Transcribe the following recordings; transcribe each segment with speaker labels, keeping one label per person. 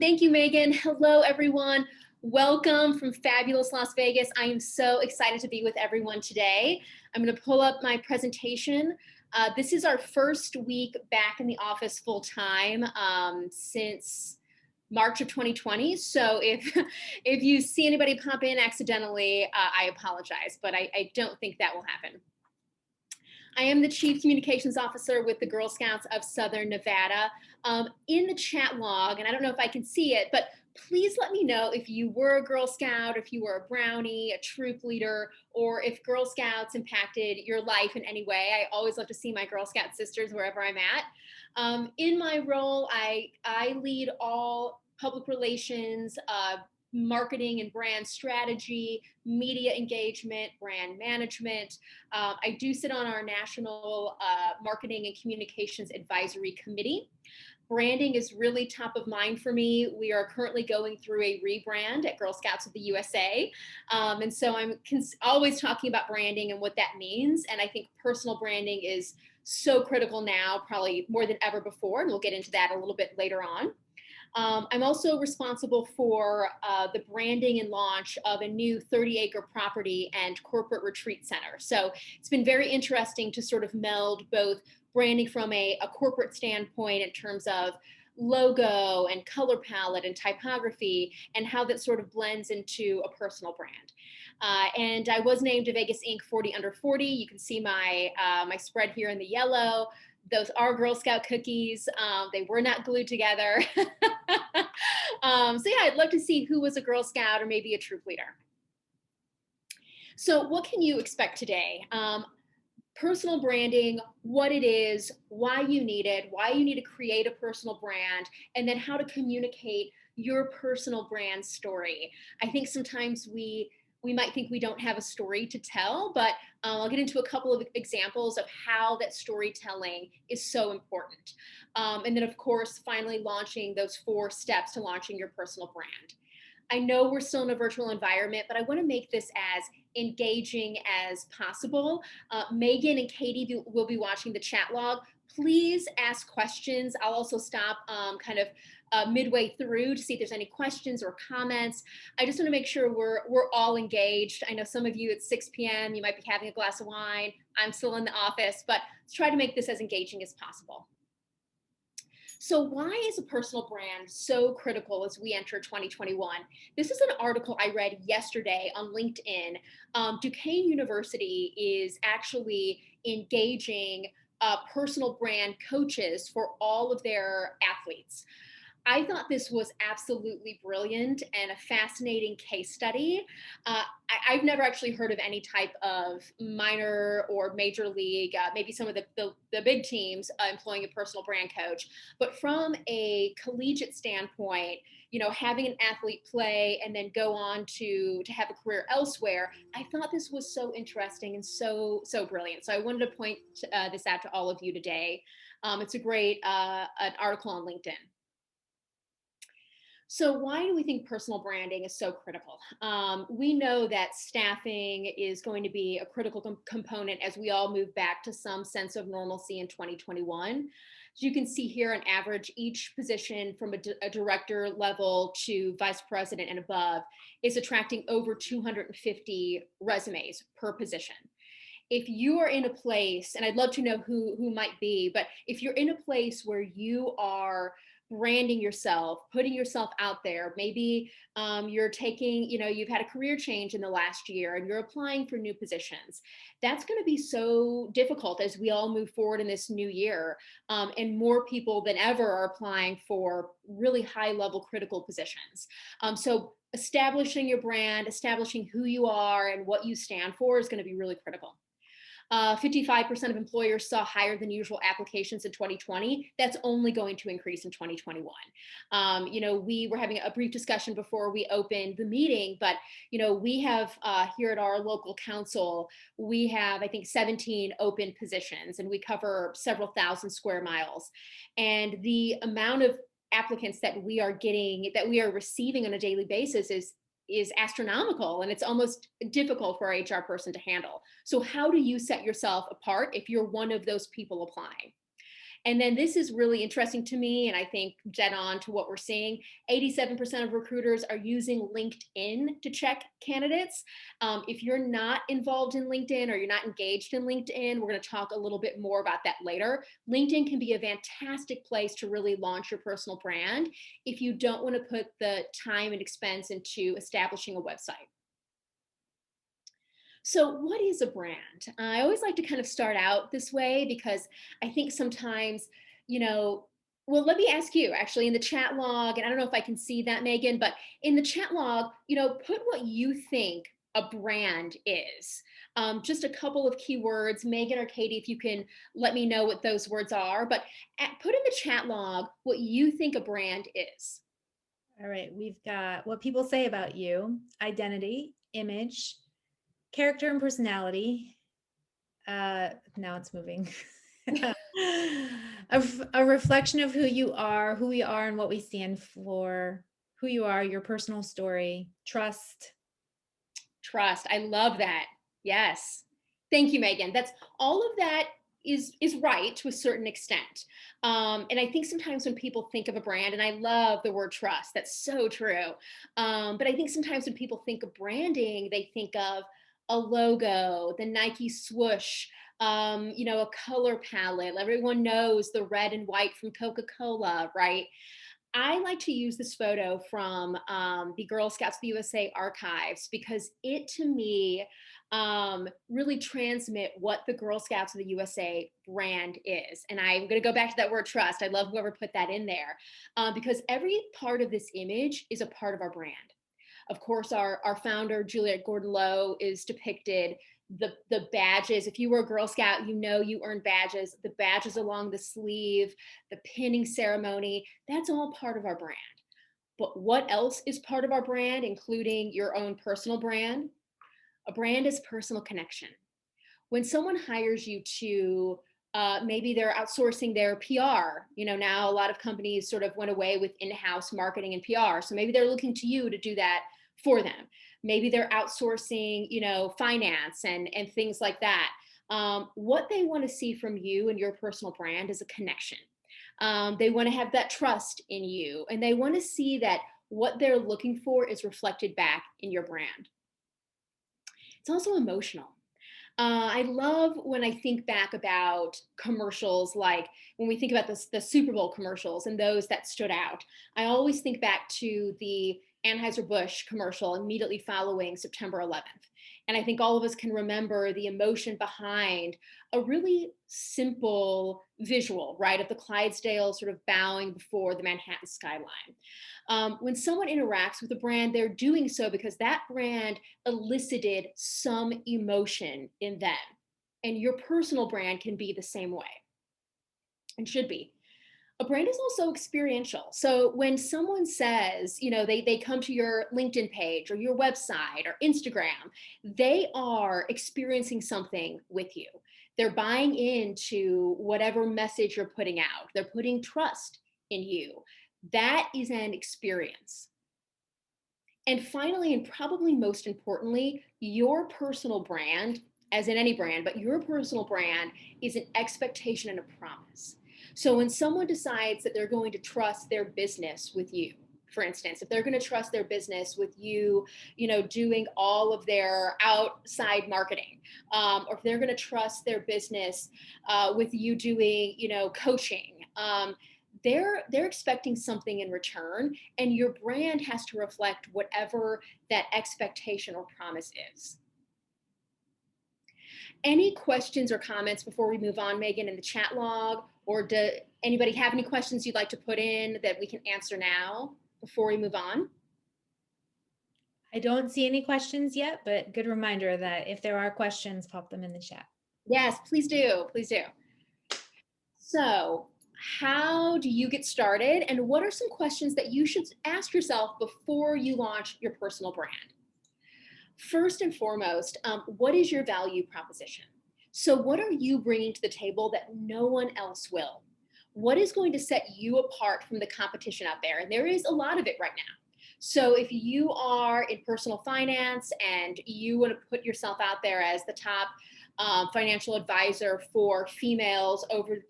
Speaker 1: Thank you, Megan. Hello, everyone. Welcome from fabulous Las Vegas. I am so excited to be with everyone today. I'm going to pull up my presentation. This is our first week back in the office full time since March of 2020. So if you see anybody pop in accidentally, I apologize, but I don't think that will happen. I am the Chief Communications Officer with the Girl Scouts of Southern Nevada. In the chat log, and I don't know if I can see it, but please let me know if you were a Girl Scout, if you were a Brownie, a troop leader, or if Girl Scouts impacted your life in any way. I always love to see my Girl Scout sisters wherever I'm at. In my role, I lead all public relations, marketing and brand strategy, media engagement, brand management. I do sit on our National Marketing and Communications Advisory Committee. Branding is really top of mind for me. We are currently going through a rebrand at Girl Scouts of the USA. And so I'm always talking about branding and what that means. And I think personal branding is so critical now, probably more than ever before. And we'll get into that a little bit later on. I'm also responsible for the branding and launch of a new 30-acre property and corporate retreat center. So it's been very interesting to sort of meld both branding from a corporate standpoint in terms of logo and color palette and typography, and how that sort of blends into a personal brand. And I was named a Vegas Inc. 40 Under 40. You can see my spread here in the yellow. Those are Girl Scout cookies. They were not glued together. So yeah, I'd love to see who was a Girl Scout or maybe a troop leader. So what can you expect today? Personal branding, what it is, why you need it, why you need to create a personal brand, and then how to communicate your personal brand story. I think sometimes we might think we don't have a story to tell, but I'll get into a couple of examples of how that storytelling is so important. And then, of course, finally launching those 4 steps to launching your personal brand. I know we're still in a virtual environment, but I want to make this as engaging as possible. Megan and Katie will be watching the chat log. Please ask questions. I'll also stop midway through to see if there's any questions or comments. I just want to make sure we're all engaged. I know some of you at 6 p.m. you might be having a glass of wine. I'm still in the office, but let's try to make this as engaging as possible. So why is a personal brand so critical as we enter 2021? This is an article I read yesterday on LinkedIn. Duquesne University is actually engaging personal brand coaches for all of their athletes. I thought this was absolutely brilliant and a fascinating case study. I've never actually heard of any type of minor or major league, maybe some of the big teams employing a personal brand coach. But from a collegiate standpoint, you know, having an athlete play and then go on to have a career elsewhere, I thought this was so interesting and so brilliant. So I wanted to point this out to all of you today. It's a great an article on LinkedIn. So why do we think personal branding is so critical? We know that staffing is going to be a critical component as we all move back to some sense of normalcy in 2021. As you can see here, on average, each position from a director level to vice president and above is attracting over 250 resumes per position. If you are in a place, and I'd love to know who might be, but if you're in a place where you are branding yourself, putting yourself out there, maybe you're taking, you know, you've had a career change in the last year and you're applying for new positions. That's going to be so difficult as we all move forward in this new year. And more people than ever are applying for really high level critical positions. So establishing your brand, establishing who you are and what you stand for is going to be really critical. 55% of employers saw higher than usual applications in 2020. That's only going to increase in 2021. You know, we were having a brief discussion before we opened the meeting, but, you know, we have here at our local council, we have, I think, 17 open positions, and we cover several thousand square miles. And the amount of applicants that we are getting, that we are receiving on a daily basis is astronomical, and it's almost difficult for our HR person to handle. So how do you set yourself apart if you're one of those people applying? And then this is really interesting to me, and I think dead on to what we're seeing. 87% of recruiters are using LinkedIn to check candidates. If you're not involved in LinkedIn or you're not engaged in LinkedIn, we're going to talk a little bit more about that later. LinkedIn can be a fantastic place to really launch your personal brand if you don't want to put the time and expense into establishing a website. So, what is a brand? I always like to kind of start out this way because I think sometimes, you know, well, let me ask you actually in the chat log, and I don't know if I can see that, Megan, but in the chat log, put what you think a brand is. Just a couple of keywords, Megan or Katie, if you can let me know what those words are, but put in the chat log what you think a brand is.
Speaker 2: All right, we've got what people say about you, identity, image, character and personality. Now it's moving. a reflection of who you are, who we are, and what we stand for, who you are, your personal story, trust.
Speaker 1: Trust. I love that. Yes. Thank you, Megan. That's all of that is right to a certain extent. And I think sometimes when people think of a brand, and I love the word trust, that's so true. But I think sometimes when people think of branding, they think of a logo, the Nike swoosh, a color palette. Everyone knows the red and white from Coca-Cola, right? I like to use this photo from the Girl Scouts of the USA archives because it, to me, really transmit what the Girl Scouts of the USA brand is. And I'm going to go back to that word trust. I love whoever put that in there because every part of this image is a part of our brand. Of course, our founder, Juliette Gordon-Low, is depicted. The badges, if you were a Girl Scout, you earned badges, the badges along the sleeve, the pinning ceremony, that's all part of our brand. But what else is part of our brand, including your own personal brand? A brand is personal connection. When someone hires you to maybe they're outsourcing their PR. Now a lot of companies sort of went away with in-house marketing and PR. So maybe they're looking to you to do that for them. Maybe they're outsourcing, finance and things like that. What they want to see from you and your personal brand is a connection. They want to have that trust in you, and they want to see that what they're looking for is reflected back in your brand. It's also emotional. I love when I think back about commercials, like when we think about the Super Bowl commercials and those that stood out. I always think back to the Anheuser-Busch commercial immediately following September 11th. And I think all of us can remember the emotion behind a really simple visual, right, of the Clydesdale sort of bowing before the Manhattan skyline. When someone interacts with a brand, they're doing so because that brand elicited some emotion in them. And your personal brand can be the same way and should be. A brand is also experiential. So when someone says, they come to your LinkedIn page or your website or Instagram, they are experiencing something with you. They're buying into whatever message you're putting out. They're putting trust in you. That is an experience. And finally, and probably most importantly, your personal brand, as in any brand, but your personal brand is an expectation and a promise. So when someone decides that they're going to trust their business with you, for instance, if they're going to trust their business with you, doing all of their outside marketing, or if they're going to trust their business with you doing, coaching, they're expecting something in return, and your brand has to reflect whatever that expectation or promise is. Any questions or comments before we move on, Megan, in the chat log? Or do anybody have any questions you'd like to put in that we can answer now before we move on?
Speaker 2: I don't see any questions yet, but good reminder that if there are questions, pop them in the chat.
Speaker 1: Yes, please do. Please do. So, how do you get started? And what are some questions that you should ask yourself before you launch your personal brand? First and foremost, what is your value proposition? So what are you bringing to the table that no one else will? What is going to set you apart from the competition out there? And there is a lot of it right now. So if you are in personal finance and you want to put yourself out there as the top financial advisor for females over,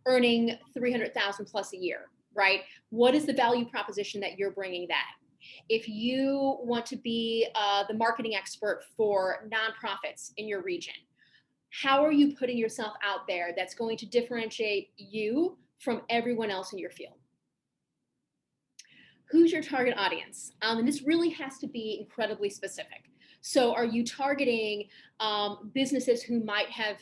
Speaker 1: earning 300,000 plus a year, right? What is the value proposition that you're bringing that? If you want to be the marketing expert for nonprofits in your region, how are you putting yourself out there that's going to differentiate you from everyone else in your field? Who's your target audience? And this really has to be incredibly specific. So are you targeting businesses who might have,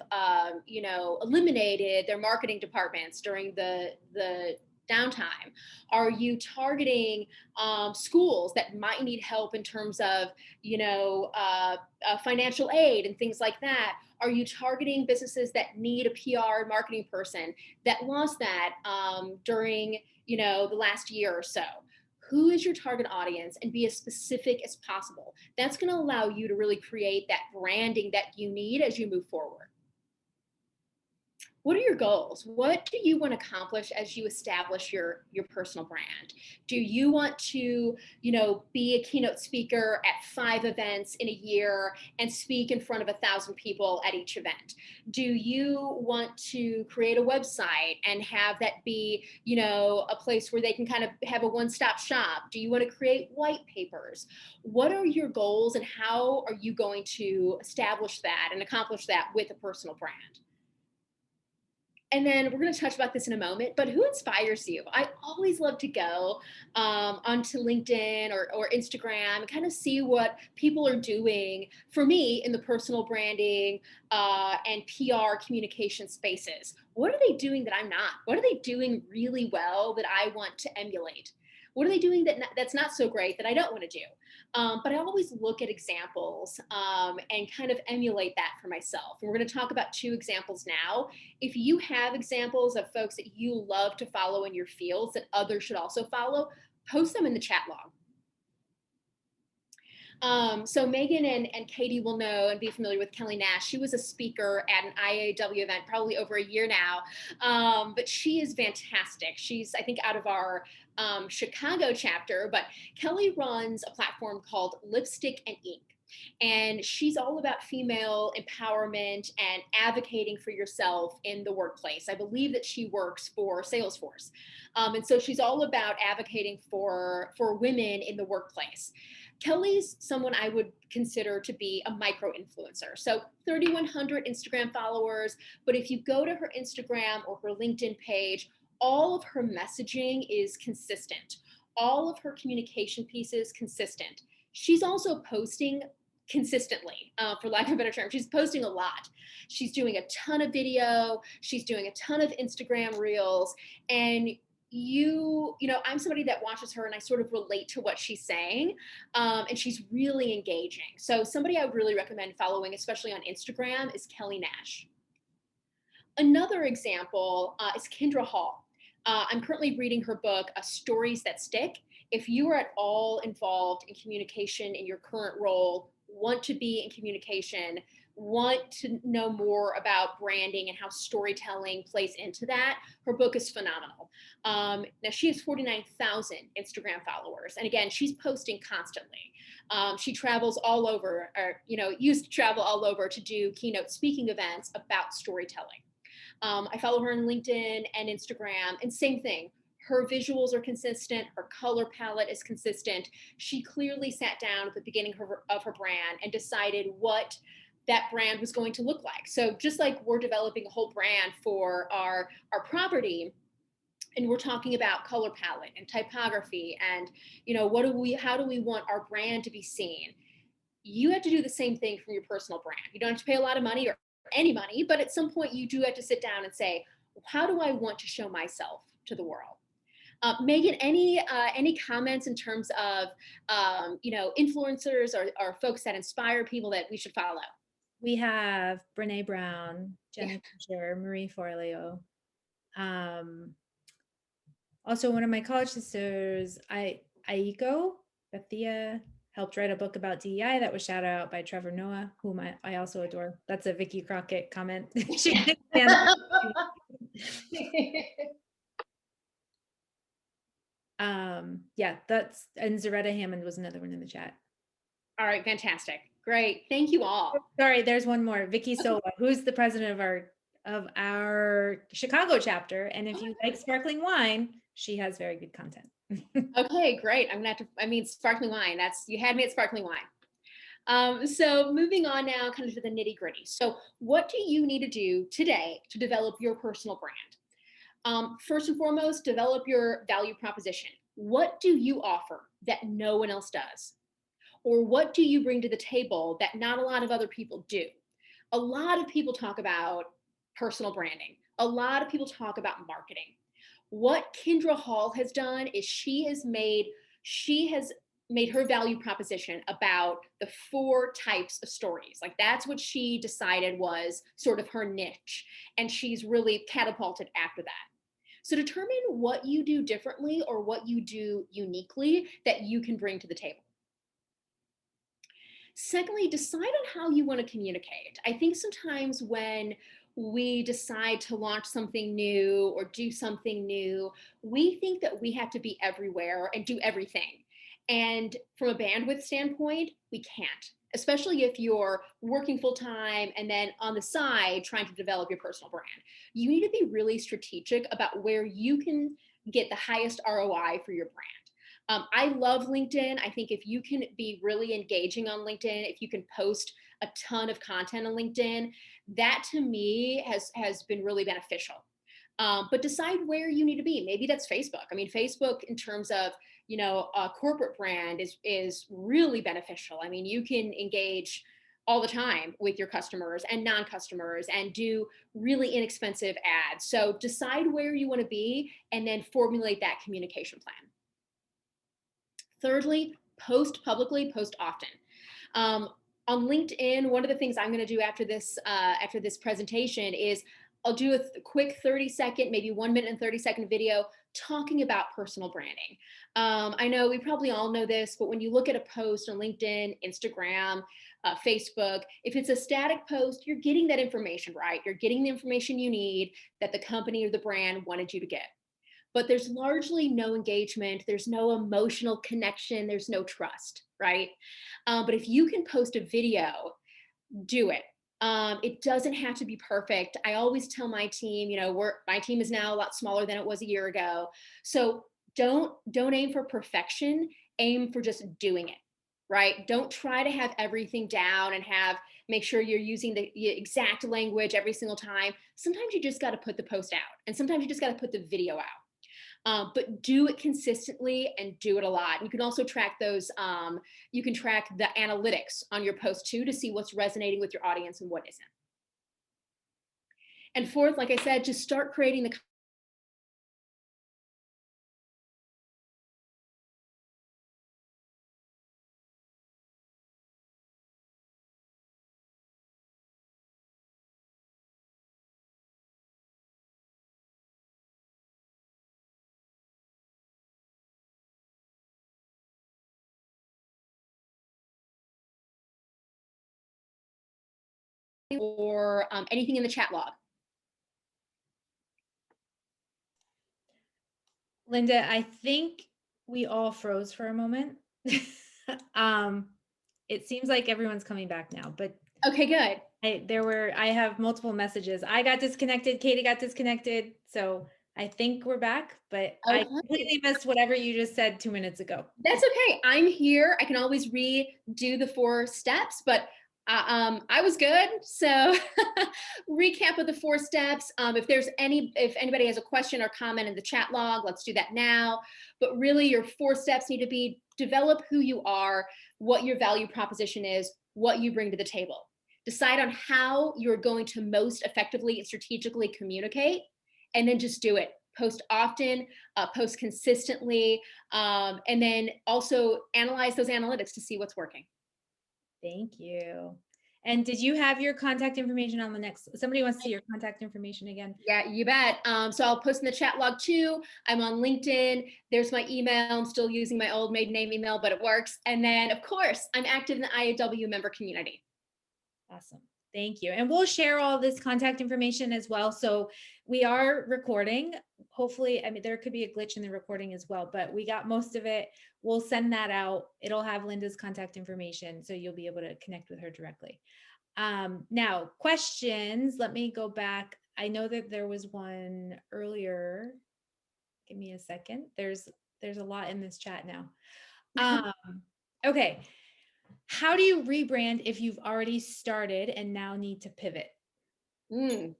Speaker 1: eliminated their marketing departments during the downtime? Are you targeting schools that might need help in terms of, financial aid and things like that? Are you targeting businesses that need a PR and marketing person that lost that during, the last year or so? Who is your target audience, and be as specific as possible. That's going to allow you to really create that branding that you need as you move forward. What are your goals? What do you want to accomplish as you establish your personal brand? Do you want to, be a keynote speaker at 5 events in a year and speak in front of 1,000 people at each event? Do you want to create a website and have that be, a place where they can kind of have a one-stop shop? Do you want to create white papers? What are your goals, and how are you going to establish that and accomplish that with a personal brand? And then we're going to touch about this in a moment, but who inspires you? I always love to go onto LinkedIn or Instagram and kind of see what people are doing for me in the personal branding and PR communication spaces. What are they doing that I'm not? What are they doing really well that I want to emulate? What are they doing that's not so great that I don't want to do? But I always look at examples and kind of emulate that for myself. And we're going to talk about 2 examples now. If you have examples of folks that you love to follow in your fields that others should also follow, post them in the chat log. So Megan and Katie will know and be familiar with Kelly Nash. She was a speaker at an IAW event probably over a year now, but she is fantastic. She's, I think, out of our Chicago chapter, but Kelly runs a platform called Lipstick and Ink. And she's all about female empowerment and advocating for yourself in the workplace. I believe that she works for Salesforce. And so she's all about advocating for women in the workplace. Kelly's someone I would consider to be a micro influencer. So 3,100 Instagram followers, but if you go to her Instagram or her LinkedIn page, all of her messaging is consistent. All of her communication pieces consistent. She's also posting consistently, for lack of a better term. She's posting a lot. She's doing a ton of video. She's doing a ton of Instagram reels. And I'm somebody that watches her and I sort of relate to what she's saying. And she's really engaging. So somebody I would really recommend following, especially on Instagram, is Kelly Nash. Another example is Kendra Hall. I'm currently reading her book, Stories That Stick. If you are at all involved in communication in your current role, want to be in communication, want to know more about branding and how storytelling plays into that, her book is phenomenal. Now she has 49,000 Instagram followers. And again, she's posting constantly. She travels all over, or, used to travel all over to do keynote speaking events about storytelling. I follow her on LinkedIn and Instagram, and same thing. Her visuals are consistent. Her color palette is consistent. She clearly sat down at the beginning of her brand and decided what that brand was going to look like. So just like we're developing a whole brand for our property, and we're talking about color palette and typography and, how do we want our brand to be seen? You have to do the same thing from your personal brand. You don't have to pay a lot of money or any money, but at some point you do have to sit down and say, how do I want to show myself to the world? Megan, any comments in terms of influencers or folks that inspire people that we should follow?
Speaker 2: We have Brene Brown, Jenny Fisher, Marie Forleo. Also, one of my college sisters, Aiko, Bethia, helped write a book about DEI that was shouted out by Trevor Noah, whom I also adore. That's a Vicky Crockett comment. And Zaretta Hammond was another one in the chat.
Speaker 1: All right, fantastic. Great. Thank you all.
Speaker 2: Sorry, there's one more. Vicky
Speaker 1: Okay.
Speaker 2: Sola, who's the president of our Chicago chapter. And if you like sparkling wine, she has very good content.
Speaker 1: Okay, great. I'm gonna have to, I mean, sparkling wine. You had me at sparkling wine. So moving on now, kind of to the nitty gritty. So what do you need to do today to develop your personal brand? First and foremost, develop your value proposition. What do you offer that no one else does? Or what do you bring to the table that not a lot of other people do? A lot of people talk about personal branding. A lot of people talk about marketing. What Kendra Hall has done is she has made her value proposition about the 4 types of stories. Like that's what she decided was sort of her niche. And she's really catapulted after that. So determine what you do differently or what you do uniquely that you can bring to the table. Secondly, decide on how you want to communicate. I think sometimes when we decide to launch something new or do something new, we think that we have to be everywhere and do everything. And from a bandwidth standpoint, we can't, especially if you're working full time and then on the side trying to develop your personal brand. You need to be really strategic about where you can get the highest ROI for your brand. I love LinkedIn. I think if you can be really engaging on LinkedIn, if you can post a ton of content on LinkedIn, that to me has been really beneficial. But decide where you need to be. Maybe that's Facebook. I mean, Facebook in terms of a corporate brand is really beneficial. I mean, you can engage all the time with your customers and non-customers and do really inexpensive ads. So decide where you want to be and then formulate that communication plan. Thirdly, post publicly, post often. On LinkedIn, one of the things I'm going to do after this presentation is I'll do a quick 30-second, maybe 1 minute and 30-second video talking about personal branding. I know we probably all know this, but when you look at a post on LinkedIn, Instagram, Facebook, if it's a static post, you're getting that information, right? You're getting the information you need that the company or the brand wanted you to get. But there's largely no engagement, there's no emotional connection, there's no trust, right? But if you can post a video, do it. It doesn't have to be perfect. I always tell my team, my team is now a lot smaller than it was a year ago. So don't aim for perfection, aim for just doing it, right? Don't try to have everything down and make sure you're using the exact language every single time. Sometimes you just got to put the post out, and sometimes you just got to put the video out. But do it consistently and do it a lot. You can also track you can track the analytics on your post too to see what's resonating with your audience and what isn't. And fourth, like I said, just start creating the or anything in the chat log.
Speaker 2: Linda, I think we all froze for a moment. It seems like everyone's coming back now, but
Speaker 1: okay, good.
Speaker 2: I have multiple messages. I got disconnected, Katie got disconnected. So I think we're back, but I completely missed whatever you just said 2 minutes ago.
Speaker 1: That's okay. I'm here. I can always redo the 4 steps, but I was good. So recap of the 4 steps. If anybody has a question or comment in the chat log, let's do that now. But really your 4 steps need to be: develop who you are, what your value proposition is, what you bring to the table. Decide on how you're going to most effectively and strategically communicate, and then just do it. Post often, post consistently, and then also analyze those analytics to see what's working.
Speaker 2: Thank you. And did you have your contact information on the next? Somebody wants to see your contact information again.
Speaker 1: Yeah, you bet. So I'll post in the chat log too. I'm on LinkedIn. There's my email. I'm still using my old maiden name email, but it works. And then of course, I'm active in the IAW member community.
Speaker 2: Awesome. Thank you. And we'll share all this contact information as well. So we are recording. Hopefully, I mean, there could be a glitch in the recording as well, but we got most of it. We'll send that out. It'll have Linda's contact information, so you'll be able to connect with her directly. Now, questions. Let me go back. I know that there was one earlier. Give me a second. There's a lot in this chat now. Okay. How do you rebrand if you've already started and now need to pivot?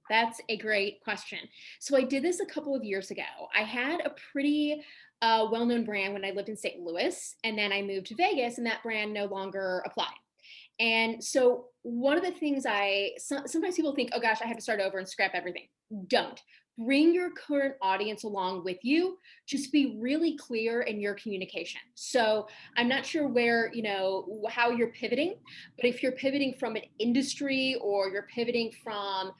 Speaker 1: That's a great question. So I did this a couple of years ago. I had a pretty well-known brand when I lived in St. Louis, and then I moved to Vegas, and that brand no longer applied. And so one of the things sometimes people think, oh gosh, I have to start over and scrap everything. Don't. Bring your current audience along with you. Just be really clear in your communication. So I'm not sure where, how you're pivoting, but if you're pivoting from an industry or you're pivoting from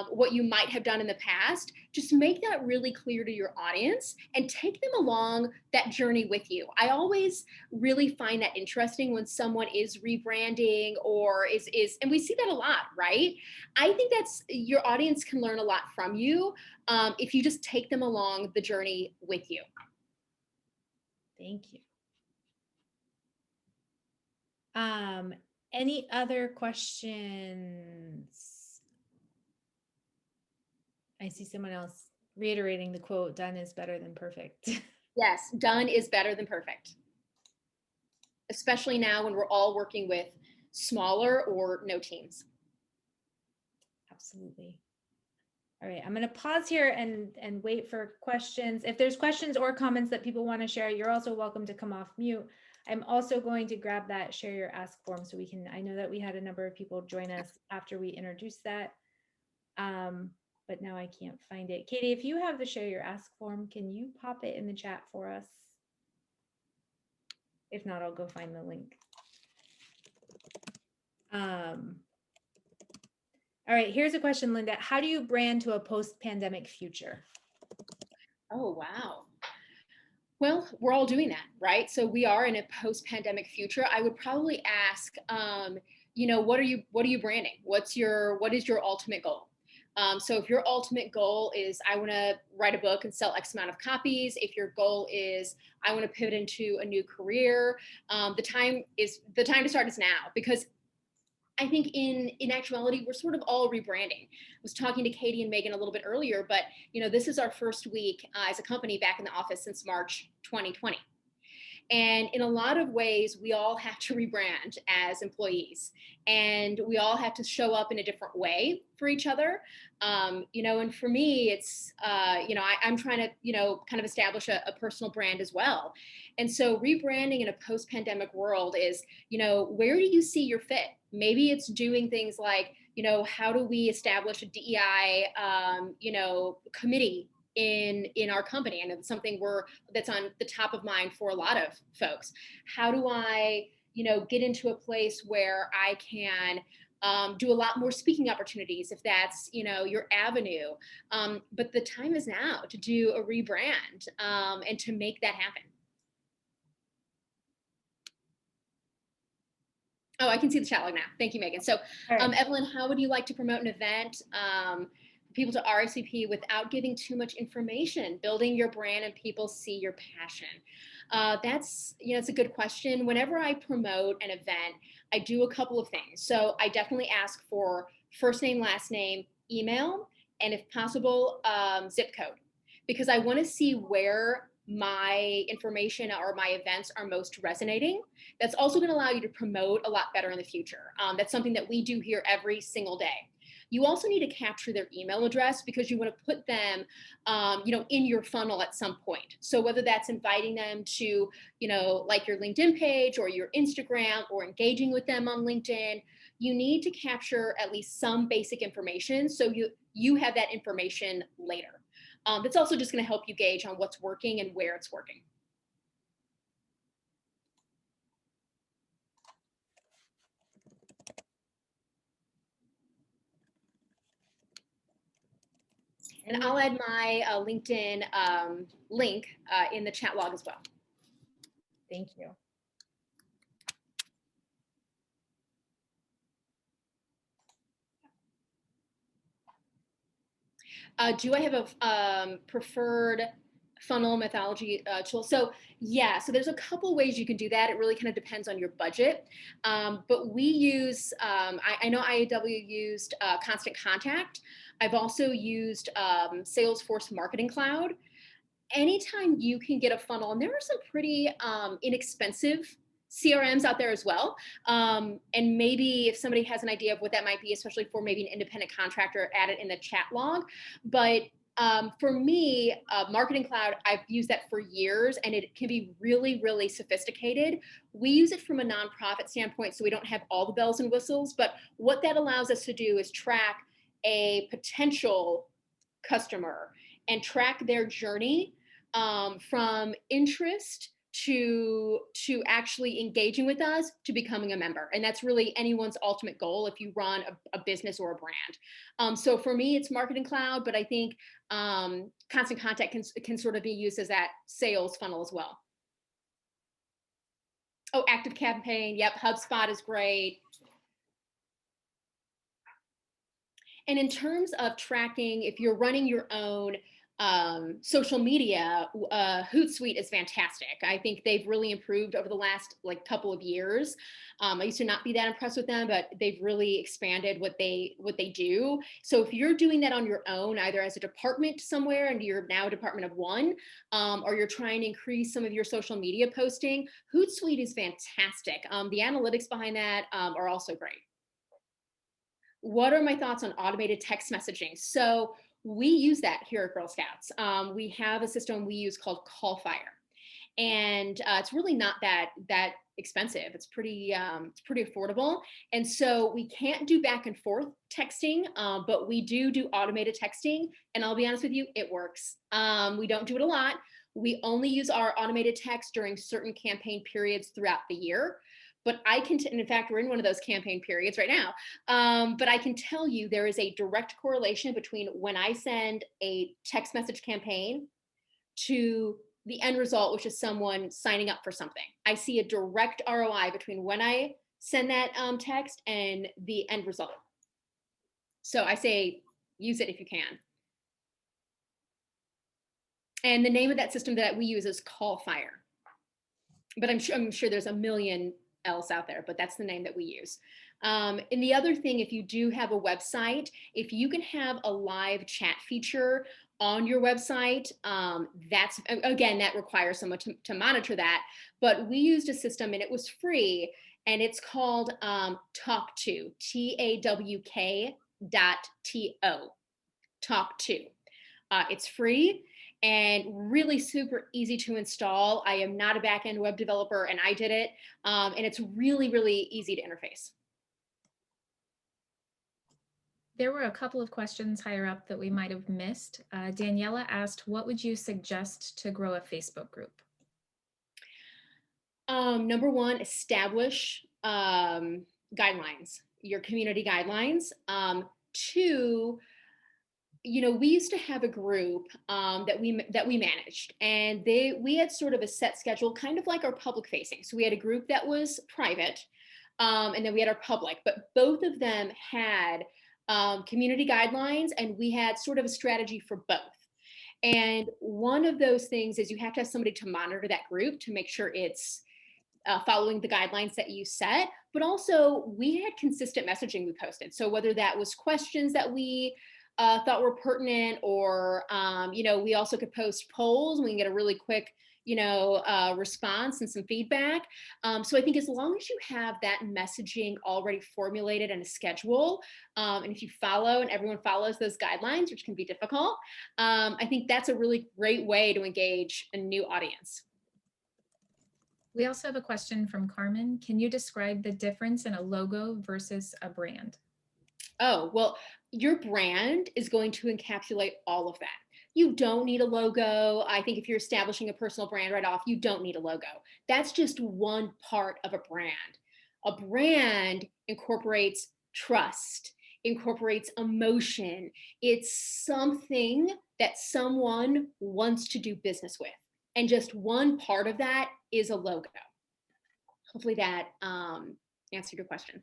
Speaker 1: what you might have done in the past, just make that really clear to your audience and take them along that journey with you. I always really find that interesting when someone is rebranding or is, and we see that a lot, right? I think that's your audience can learn a lot from you if you just take them along the journey with you.
Speaker 2: Thank you. Any other questions? I see someone else reiterating the quote, done is better than perfect.
Speaker 1: Yes, done is better than perfect. Especially now when we're all working with smaller or no teams.
Speaker 2: Absolutely. All right, I'm going to pause here and wait for questions. If there's questions or comments that people want to share, you're also welcome to come off mute. I'm also going to grab that share your ask form so we can, I know that we had a number of people join us after we introduced that. But now I can't find it. Katie, if you have the share your ask form, can you pop it in the chat for us? If not, I'll go find the link. All right, here's a question, Linda. How do you brand to a post-pandemic future?
Speaker 1: Oh, wow. Well, we're all doing that, right? So we are in a post-pandemic future. I would probably ask, what are you branding? What is your ultimate goal? So if your ultimate goal is I want to write a book and sell X amount of copies, if your goal is I want to pivot into a new career, the time to start is now, because I think in actuality, we're sort of all rebranding. I was talking to Katie and Megan a little bit earlier, but this is our first week as a company back in the office since March 2020. And in a lot of ways, we all have to rebrand as employees, and we all have to show up in a different way for each other. And for me, it's, I'm trying to, kind of establish a personal brand as well. And so rebranding in a post-pandemic world is, where do you see your fit? Maybe it's doing things like, how do we establish a DEI, committee in our company? I know it's something that's on the top of mind for a lot of folks. How do I, get into a place where I can do a lot more speaking opportunities if that's, your avenue. But the time is now to do a rebrand and to make that happen. Oh, I can see the chat log now. Thank you, Megan. So, Evelyn, how would you like to promote an event for people to RSVP without giving too much information? Building your brand and people see your passion. That's it's a good question. Whenever I promote an event, I do a couple of things. So I definitely ask for first name, last name, email, and if possible, zip code, because I want to see where my information or my events are most resonating. That's also going to allow you to promote a lot better in the future. That's something that we do here every single day. You also need to capture their email address because you want to put them, in your funnel at some point. So whether that's inviting them to, like your LinkedIn page or your Instagram or engaging with them on LinkedIn, you need to capture at least some basic information so you have that information later. That's also just going to help you gauge on what's working and where it's working. And I'll add my LinkedIn link in the chat log as well.
Speaker 2: Thank you.
Speaker 1: Do I have a preferred funnel methodology tool? So yeah, so there's a couple ways you can do that. It really kind of depends on your budget. But we use, I know IAW used Constant Contact. I've also used Salesforce Marketing Cloud. Anytime you can get a funnel, and there are some pretty inexpensive CRMs out there as well. And maybe if somebody has an idea of what that might be, especially for maybe an independent contractor, add it in the chat log. But for me, Marketing Cloud, I've used that for years, and it can be really, really sophisticated. We use it from a nonprofit standpoint, so we don't have all the bells and whistles. But what that allows us to do is track a potential customer and track their journey from interest to actually engaging with us to becoming a member. And that's really anyone's ultimate goal if you run a business or a brand. So for me, it's Marketing Cloud, but I think Constant Contact can sort of be used as that sales funnel as well. Oh, Active Campaign. Yep. HubSpot is great. And in terms of tracking, if you're running your own social media, Hootsuite is fantastic. I think they've really improved over the last couple of years. I used to not be that impressed with them, but they've really expanded what they do. So if you're doing that on your own, either as a department somewhere and you're now a department of one, or you're trying to increase some of your social media posting, Hootsuite is fantastic. The analytics behind that are also great. What are my thoughts on automated text messaging? So we use that here at Girl Scouts. We have a system we use called CallFire, and it's really not that expensive. It's pretty affordable. And so we can't do back and forth texting, but we do automated texting. And I'll be honest with you, it works. We don't do it a lot. We only use our automated text during certain campaign periods throughout the year. But I can, and in fact, we're in one of those campaign periods right now. But I can tell you there is a direct correlation between when I send a text message campaign to the end result, which is someone signing up for something. I see a direct ROI between when I send that text and the end result. So I say use it if you can. And the name of that system that we use is CallFire. But I'm sure there's a million else out there, but that's the name that we use. And the other thing, if you do have a website, if you can have a live chat feature on your website, that's, again, that requires someone to monitor that. But we used a system and it was free, and it's called Talk2, TAWK.TO, Talk2. It's free and really super easy to install. I am not a back-end web developer, and I did it. And it's really, really easy to interface.
Speaker 2: There were a couple of questions higher up that we might have missed. Daniela asked, what would you suggest to grow a Facebook group?
Speaker 1: Number one, establish guidelines, your community guidelines. Two, we used to have a group that we managed, and we had sort of a set schedule, kind of like our public facing. So we had a group that was private, and then we had our public, but both of them had community guidelines, and we had sort of a strategy for both. And one of those things is you have to have somebody to monitor that group to make sure it's following the guidelines that you set, but also we had consistent messaging we posted. So whether that was questions that we thought were pertinent, or we also could post polls. We can get a really quick response and some feedback. So I think as long as you have that messaging already formulated and a schedule, and if you follow and everyone follows those guidelines, which can be difficult, I think that's a really great way to engage a new audience.
Speaker 2: We also have a question from Carmen. Can you describe the difference in a logo versus a brand?
Speaker 1: Oh, well, your brand is going to encapsulate all of that. You don't need a logo. I think if you're establishing a personal brand right off, you don't need a logo. That's just one part of a brand. A brand incorporates trust, incorporates emotion. It's something that someone wants to do business with. And just one part of that is a logo. Hopefully that answered your question.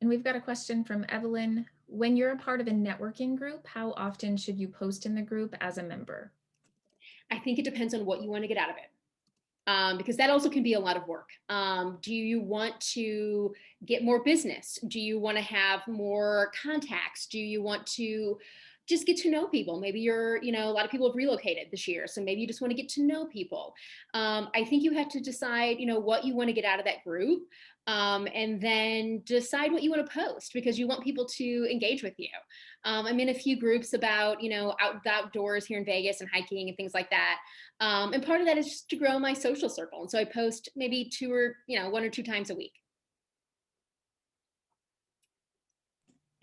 Speaker 2: And we've got a question from Evelyn.
Speaker 3: When you're a part of a networking group, how often should you post in the group as a member?
Speaker 1: I think it depends on what you want to get out of it. Because that also can be a lot of work. Do you want to get more business? Do you want to have more contacts? Do you want to just get to know people? Maybe a lot of people have relocated this year, so maybe you just want to get to know people. I think you have to decide, what you want to get out of that group, and then decide what you want to post because you want people to engage with you. I'm in a few groups about, outdoors here in Vegas and hiking and things like that. And part of that is just to grow my social circle. And so I post maybe one or two times a week.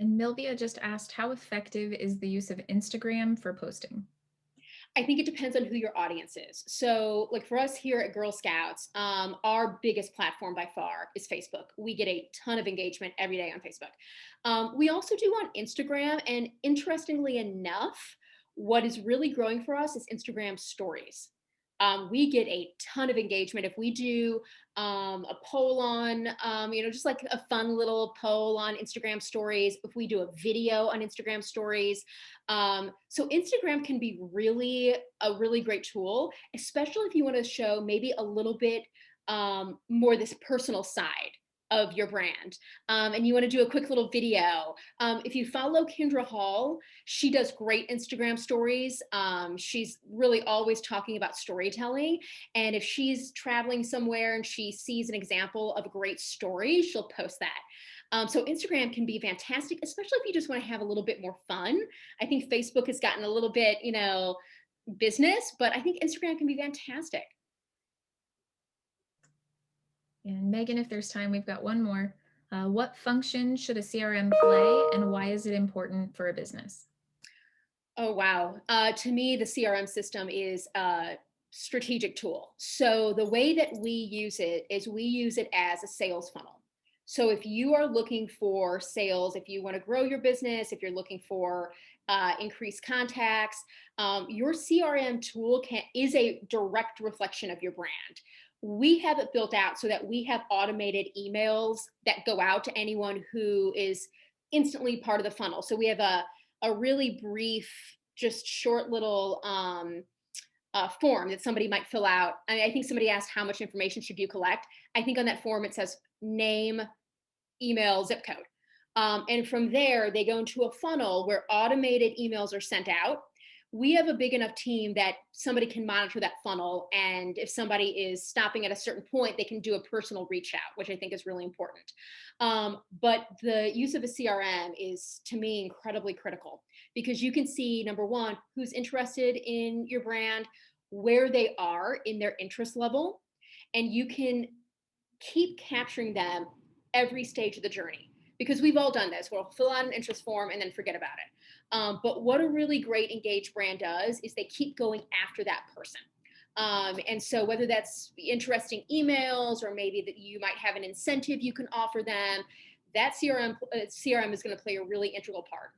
Speaker 3: And Milvia just asked, how effective is the use of Instagram for posting?
Speaker 1: I think it depends on who your audience is. So, like for us here at Girl Scouts, our biggest platform by far is Facebook. We get a ton of engagement every day on Facebook. We also do on Instagram. And interestingly enough, what is really growing for us is Instagram stories. We get a ton of engagement if we do a poll on, just like a fun little poll on Instagram stories. If we do a video on Instagram stories, so Instagram can be a really great tool, especially if you want to show maybe a little bit more this personal side of your brand, and you want to do a quick little video. If you follow Kendra Hall, she does great Instagram stories. She's really always talking about storytelling. And if she's traveling somewhere and she sees an example of a great story, she'll post that. So Instagram can be fantastic, especially if you just want to have a little bit more fun. I think Facebook has gotten a little bit, business, but I think Instagram can be fantastic.
Speaker 3: And Megan, if there's time, we've got one more. What function should a CRM play and why is it important for a business?
Speaker 1: Oh, wow. To me, the CRM system is a strategic tool. So the way that we use it is we use it as a sales funnel. So if you are looking for sales, if you want to grow your business, if you're looking for increased contacts, your CRM tool is a direct reflection of your brand. We have it built out so that we have automated emails that go out to anyone who is instantly part of the funnel. So we have a really brief, just short little form that somebody might fill out. I think somebody asked, how much information should you collect? I think on that form, it says name, email, zip code. And from there, they go into a funnel where automated emails are sent out. We have a big enough team that somebody can monitor that funnel. And if somebody is stopping at a certain point, they can do a personal reach out, which I think is really important. But the use of a CRM is, to me, incredibly critical because you can see, number one, who's interested in your brand, where they are in their interest level, and you can keep capturing them every stage of the journey. Because we've all done this. We'll fill out an interest form and then forget about it. But what a really great engaged brand does is they keep going after that person. And so whether that's interesting emails or maybe that you might have an incentive you can offer them, that CRM is going to play a really integral part.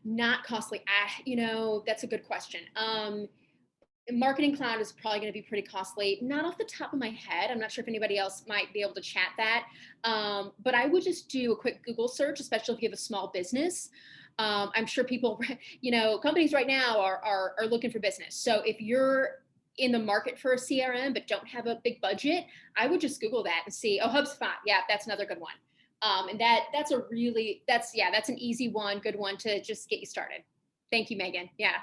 Speaker 1: Not costly. That's a good question. Marketing Cloud is probably going to be pretty costly. Not off the top of my head. I'm not sure if anybody else might be able to chat that. But I would just do a quick Google search, especially if you have a small business. I'm sure people, companies right now are looking for business. So if you're in the market for a CRM but don't have a big budget, I would just Google that and see, HubSpot. Yeah, that's another good one. And that's an easy one, good one to just get you started. Thank you, Megan. Yeah.